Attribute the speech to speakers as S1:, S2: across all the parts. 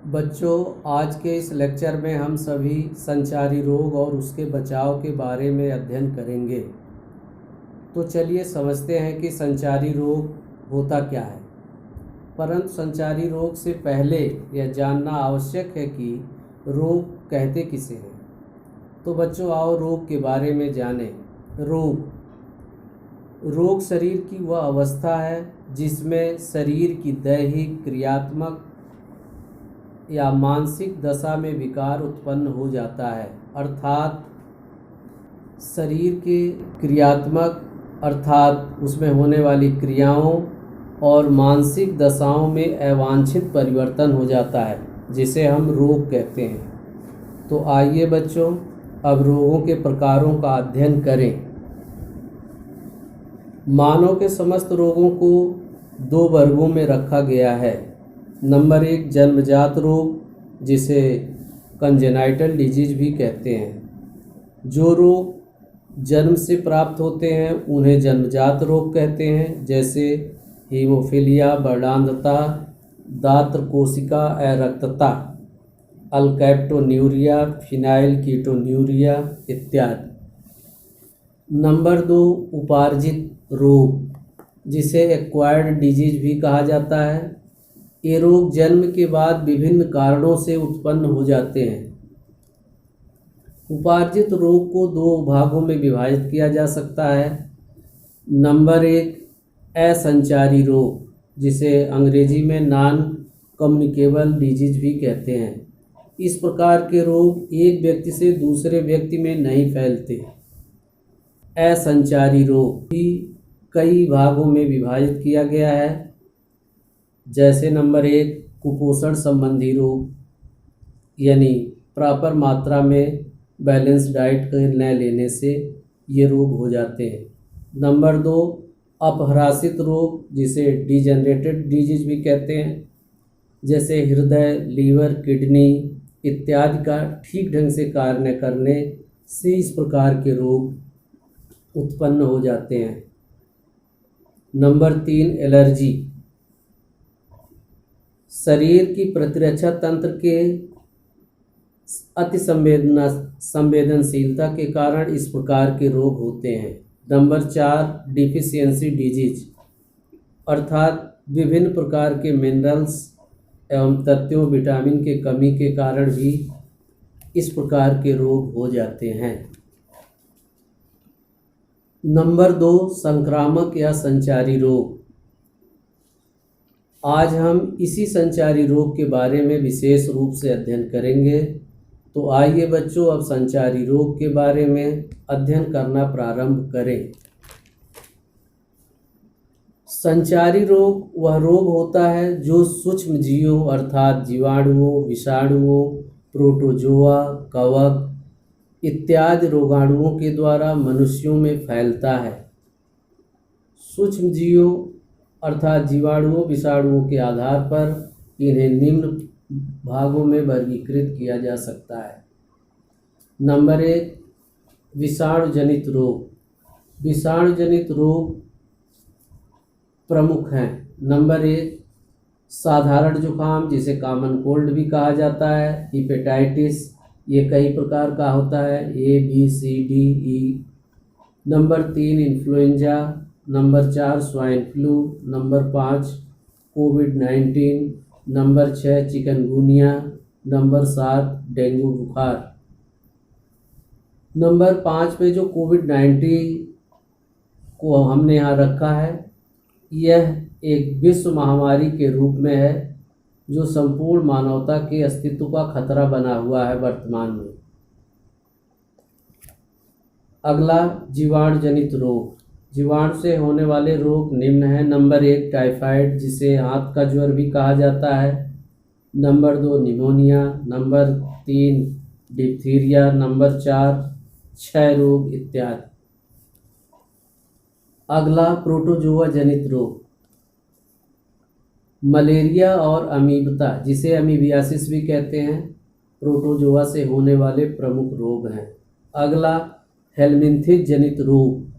S1: बच्चों, आज के इस लेक्चर में हम सभी संचारी रोग और उसके बचाव के बारे में अध्ययन करेंगे। तो चलिए समझते हैं कि संचारी रोग होता क्या है। परंतु संचारी रोग से पहले यह जानना आवश्यक है कि रोग कहते किसे हैं। तो बच्चों आओ रोग के बारे में जानें। रोग शरीर की वह अवस्था है जिसमें शरीर की दैहिक, क्रियात्मक या मानसिक दशा में विकार उत्पन्न हो जाता है, अर्थात शरीर के क्रियात्मक अर्थात उसमें होने वाली क्रियाओं और मानसिक दशाओं में अवांछित परिवर्तन हो जाता है, जिसे हम रोग कहते हैं। तो आइए बच्चों अब रोगों के प्रकारों का अध्ययन करें। मानव के समस्त रोगों को दो वर्गों में रखा गया है। नंबर 1 जन्मजात रोग, जिसे कंजेनाइटल डिजीज भी कहते हैं। जो रोग जन्म से प्राप्त होते हैं उन्हें जन्मजात रोग कहते हैं, जैसे हीमोफीलिया, वर्णांधता, दात्र कोशिका अरक्तता, अल्कैप्टोन्यूरिया, फिनाइल कीटोन्यूरिया इत्यादि। नंबर 2 उपार्जित रोग, जिसे एक्वायर्ड डिजीज भी कहा जाता है। ये रोग जन्म के बाद विभिन्न कारणों से उत्पन्न हो जाते हैं। उपार्जित रोग को दो भागों में विभाजित किया जा सकता है। नंबर 1 असंचारी रोग, जिसे अंग्रेजी में नॉन कम्युनिकेबल डिजीज भी कहते हैं। इस प्रकार के रोग एक व्यक्ति से दूसरे व्यक्ति में नहीं फैलते। असंचारी रोग भी कई भागों में विभाजित किया गया है, जैसे नंबर 1 कुपोषण संबंधी रोग, यानी प्रॉपर मात्रा में बैलेंस डाइट न लेने से ये रोग हो जाते हैं। नंबर 2 अपहरासित रोग, जिसे डिजेनरेटेड डिजीज भी कहते हैं, जैसे हृदय, लीवर, किडनी इत्यादि का ठीक ढंग से कार्य न करने से इस प्रकार के रोग उत्पन्न हो जाते हैं। नंबर 3 एलर्जी, शरीर की प्रतिरक्षा तंत्र के अति संवेदनशीलता के कारण इस प्रकार के रोग होते हैं। नंबर 4 डिफिशियंसी डिजीज, अर्थात विभिन्न प्रकार के मिनरल्स एवं तत्वों, विटामिन के कमी के कारण भी इस प्रकार के रोग हो जाते हैं। नंबर 2 संक्रामक या संचारी रोग। आज हम इसी संचारी रोग के बारे में विशेष रूप से अध्ययन करेंगे। तो आइए बच्चों अब संचारी रोग के बारे में अध्ययन करना प्रारंभ करें। संचारी रोग वह रोग होता है जो सूक्ष्म जीवों अर्थात जीवाणुओं, विषाणुओं, प्रोटोजोआ, कवक इत्यादि रोगाणुओं के द्वारा मनुष्यों में फैलता है। सूक्ष्म जीवों अर्थात जीवाणुओं, विषाणुओं के आधार पर इन्हें निम्न भागों में वर्गीकृत किया जा सकता है। नंबर 1 विषाणु जनित रोग। विषाणु जनित रोग प्रमुख हैं। नंबर 1 साधारण जुकाम, जिसे कॉमन कोल्ड भी कहा जाता है। हेपेटाइटिस, ये कई प्रकार का होता है, A, B, C, D, E। Number 3 influenza. Number 4 swine flu. Number 5 कोविड-19। Number 6 chikungunya. नंबर 7 डेंगू बुखार। नंबर 5 पे जो कोविड-19 को हमने यहाँ रखा है, यह एक विश्व महामारी के रूप में है जो संपूर्ण मानवता के अस्तित्व का खतरा बना हुआ है वर्तमान में। अगला जीवाणु जनित रोग। जीवाणु से होने वाले रोग निम्न हैं। नंबर 1 टाइफाइड, जिसे हाथ का ज्वर भी कहा जाता है। Number 2 pneumonia. Number 3 diphtheria. Number 4 क्षय रोग इत्यादि। अगला प्रोटोजोआ जनित रोग। मलेरिया और अमीबता, जिसे अमीबियासिस भी कहते हैं, प्रोटोजोआ से होने वाले प्रमुख रोग हैं। अगला हेलमिंथिस जनित रोग।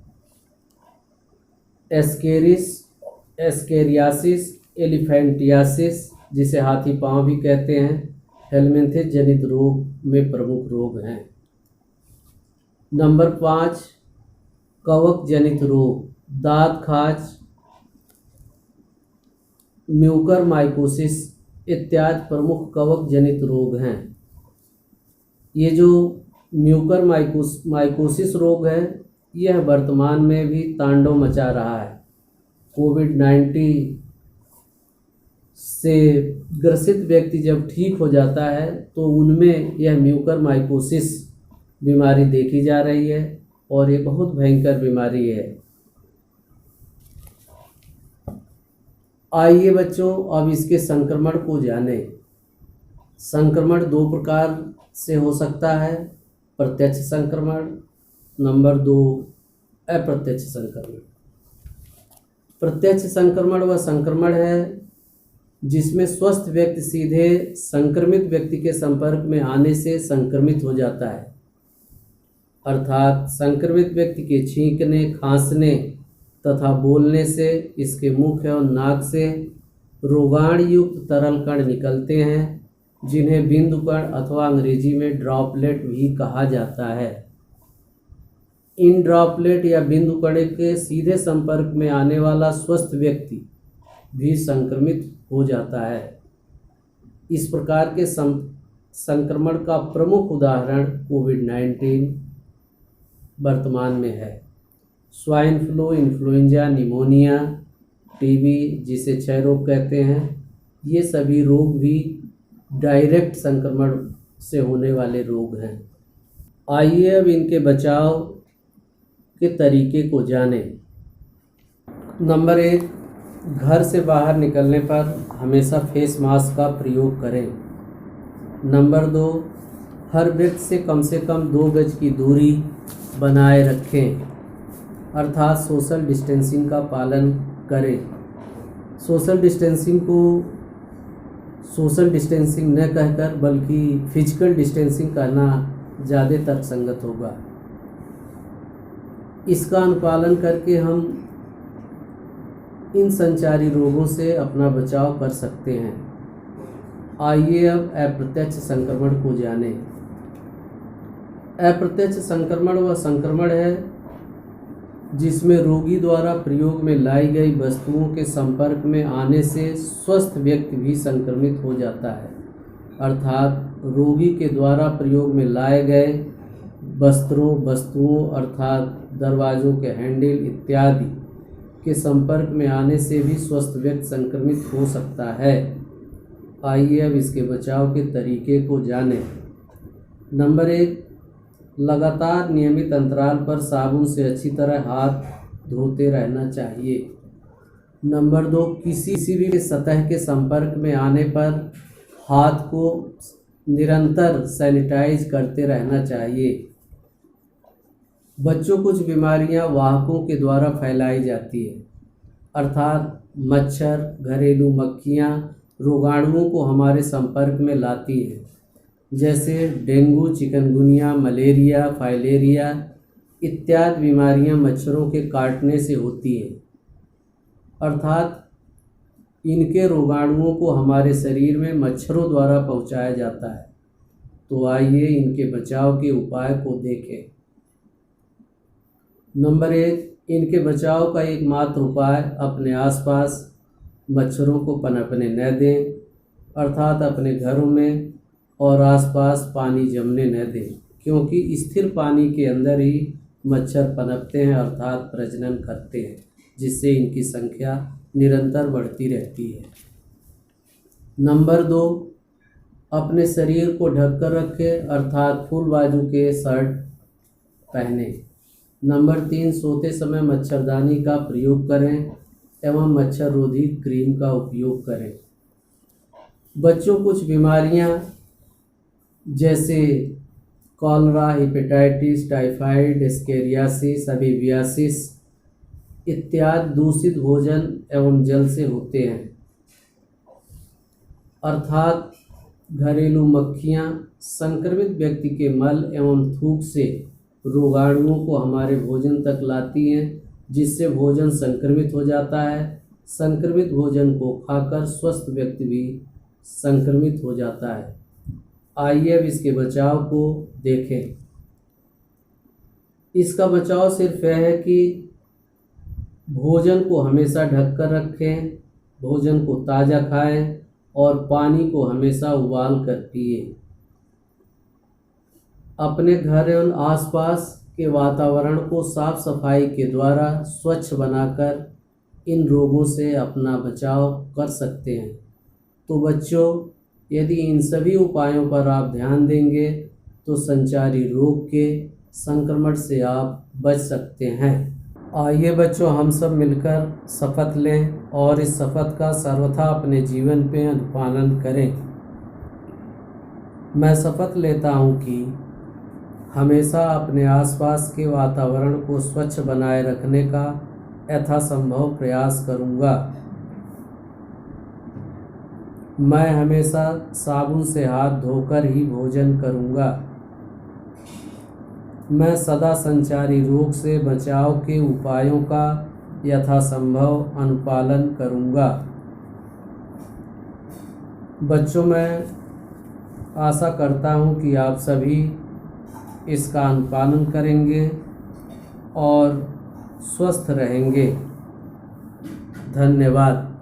S1: एस्केरियासिस, एलिफेंटियासिस, जिसे हाथी पांव भी कहते हैं, हेलमिंथेस जनित रोग में प्रमुख रोग हैं। नंबर 5 कवक जनित रोग, दांत खाज, म्यूकरमाइकोसिस इत्यादि प्रमुख कवक जनित रोग हैं। ये जो म्यूकरमाइकोसिस रोग है यह वर्तमान में भी तांडव मचा रहा है। कोविड-19 से ग्रसित व्यक्ति जब ठीक हो जाता है तो उनमें यह म्यूकरमाइकोसिस बीमारी देखी जा रही है और ये बहुत भयंकर बीमारी है। आइए बच्चों अब इसके संक्रमण को जानें। संक्रमण 2 प्रकार से हो सकता है, प्रत्यक्ष संक्रमण, नंबर 2 अप्रत्यक्ष संक्रमण। प्रत्यक्ष संक्रमण वह संक्रमण है जिसमें स्वस्थ व्यक्ति सीधे संक्रमित व्यक्ति के संपर्क में आने से संक्रमित हो जाता है, अर्थात संक्रमित व्यक्ति के छींकने, खांसने तथा बोलने से इसके मुख और नाक से रोगाणु युक्त तरल कण निकलते हैं जिन्हें बिंदु कण अथवा अंग्रेजी में ड्रॉपलेट भी कहा जाता है। इन ड्रॉपलेट या बिंदु कण के सीधे संपर्क में आने वाला स्वस्थ व्यक्ति भी संक्रमित हो जाता है। इस प्रकार के संक्रमण का प्रमुख उदाहरण कोविड-19 वर्तमान में है। Swine flu, influenza, pneumonia, TB जिसे क्षय रोग कहते हैं, ये सभी रोग भी डायरेक्ट संक्रमण से होने वाले रोग हैं। आइए अब इनके बचाव के तरीके को जानें। नंबर 1 घर से बाहर निकलने पर हमेशा फेस मास्क का प्रयोग करें। नंबर 2 हर व्यक्ति से कम 2 गज की दूरी बनाए रखें, अर्थात सोशल डिस्टेंसिंग का पालन करें। सोशल डिस्टेंसिंग न कहकर बल्कि फिजिकल डिस्टेंसिंग करना ज़्यादा तर्कसंगत होगा। इसका अनुपालन करके हम इन संचारी रोगों से अपना बचाव कर सकते हैं। आइए अब अप्रत्यक्ष संक्रमण को जानें। अप्रत्यक्ष संक्रमण वह संक्रमण है जिसमें रोगी द्वारा प्रयोग में लाई गई वस्तुओं के संपर्क में आने से स्वस्थ व्यक्ति भी संक्रमित हो जाता है, अर्थात रोगी के द्वारा प्रयोग में लाए गए वस्तुओं अर्थात दरवाज़ों के हैंडल इत्यादि के संपर्क में आने से भी स्वस्थ व्यक्ति संक्रमित हो सकता है। आइए अब इसके बचाव के तरीके को जानें। नंबर 1 लगातार नियमित अंतराल पर साबुन से अच्छी तरह हाथ धोते रहना चाहिए। नंबर 2 किसी भी सतह के संपर्क में आने पर हाथ को निरंतर सैनिटाइज करते रहना चाहिए। बच्चों कुछ बीमारियां वाहकों के द्वारा फैलाई जाती है, अर्थात मच्छर, घरेलू मक्खियां रोगाणुओं को हमारे संपर्क में लाती हैं, जैसे डेंगू, चिकनगुनिया, मलेरिया, फाइलेरिया इत्यादि बीमारियां मच्छरों के काटने से होती हैं, अर्थात इनके रोगाणुओं को हमारे शरीर में मच्छरों द्वारा पहुंचाया जाता है। तो आइए इनके बचाव के उपाय को देखें। नंबर 1 इनके बचाव का एकमात्र उपाय अपने आसपास मच्छरों को पनपने न दें, अर्थात अपने घरों में और आसपास पानी जमने न दें, क्योंकि स्थिर पानी के अंदर ही मच्छर पनपते हैं अर्थात प्रजनन करते हैं, जिससे इनकी संख्या निरंतर बढ़ती रहती है। नंबर 2 अपने शरीर को ढककर रखें, अर्थात फुल बाजू के शर्ट पहने। नंबर 3 सोते समय मच्छरदानी का प्रयोग करें एवं मच्छर रोधी क्रीम का उपयोग करें। बच्चों कुछ बीमारियां जैसे cholera, hepatitis, typhoid, ascariasis, amoebiasis इत्यादि दूषित भोजन एवं जल से होते हैं, अर्थात घरेलू मक्खियां संक्रमित व्यक्ति के मल एवं थूक से रोगाणुओं को हमारे भोजन तक लाती हैं, जिससे भोजन संक्रमित हो जाता है। संक्रमित भोजन को खाकर स्वस्थ व्यक्ति भी संक्रमित हो जाता है। आइए अब इसके बचाव को देखें। इसका बचाव सिर्फ यह है कि भोजन को हमेशा ढक कर रखें, भोजन को ताज़ा खाएं और पानी को हमेशा उबाल कर पिए। अपने घर एवं आसपास के वातावरण को साफ सफाई के द्वारा स्वच्छ बनाकर इन रोगों से अपना बचाव कर सकते हैं। तो बच्चों, यदि इन सभी उपायों पर आप ध्यान देंगे तो संचारी रोग के संक्रमण से आप बच सकते हैं। आइए बच्चों, हम सब मिलकर शपथ लें और इस शपथ का सर्वथा अपने जीवन में अनुपालन करें। मैं शपथ लेता हूँ कि हमेशा अपने आसपास के वातावरण को स्वच्छ बनाए रखने का यथासंभव प्रयास करूँगा। मैं हमेशा साबुन से हाथ धोकर ही भोजन करूँगा। मैं सदा संचारी रोग से बचाव के उपायों का यथासंभव अनुपालन करूँगा। बच्चों, मैं आशा करता हूँ कि आप सभी इसका अनुपालन करेंगे और स्वस्थ रहेंगे। धन्यवाद।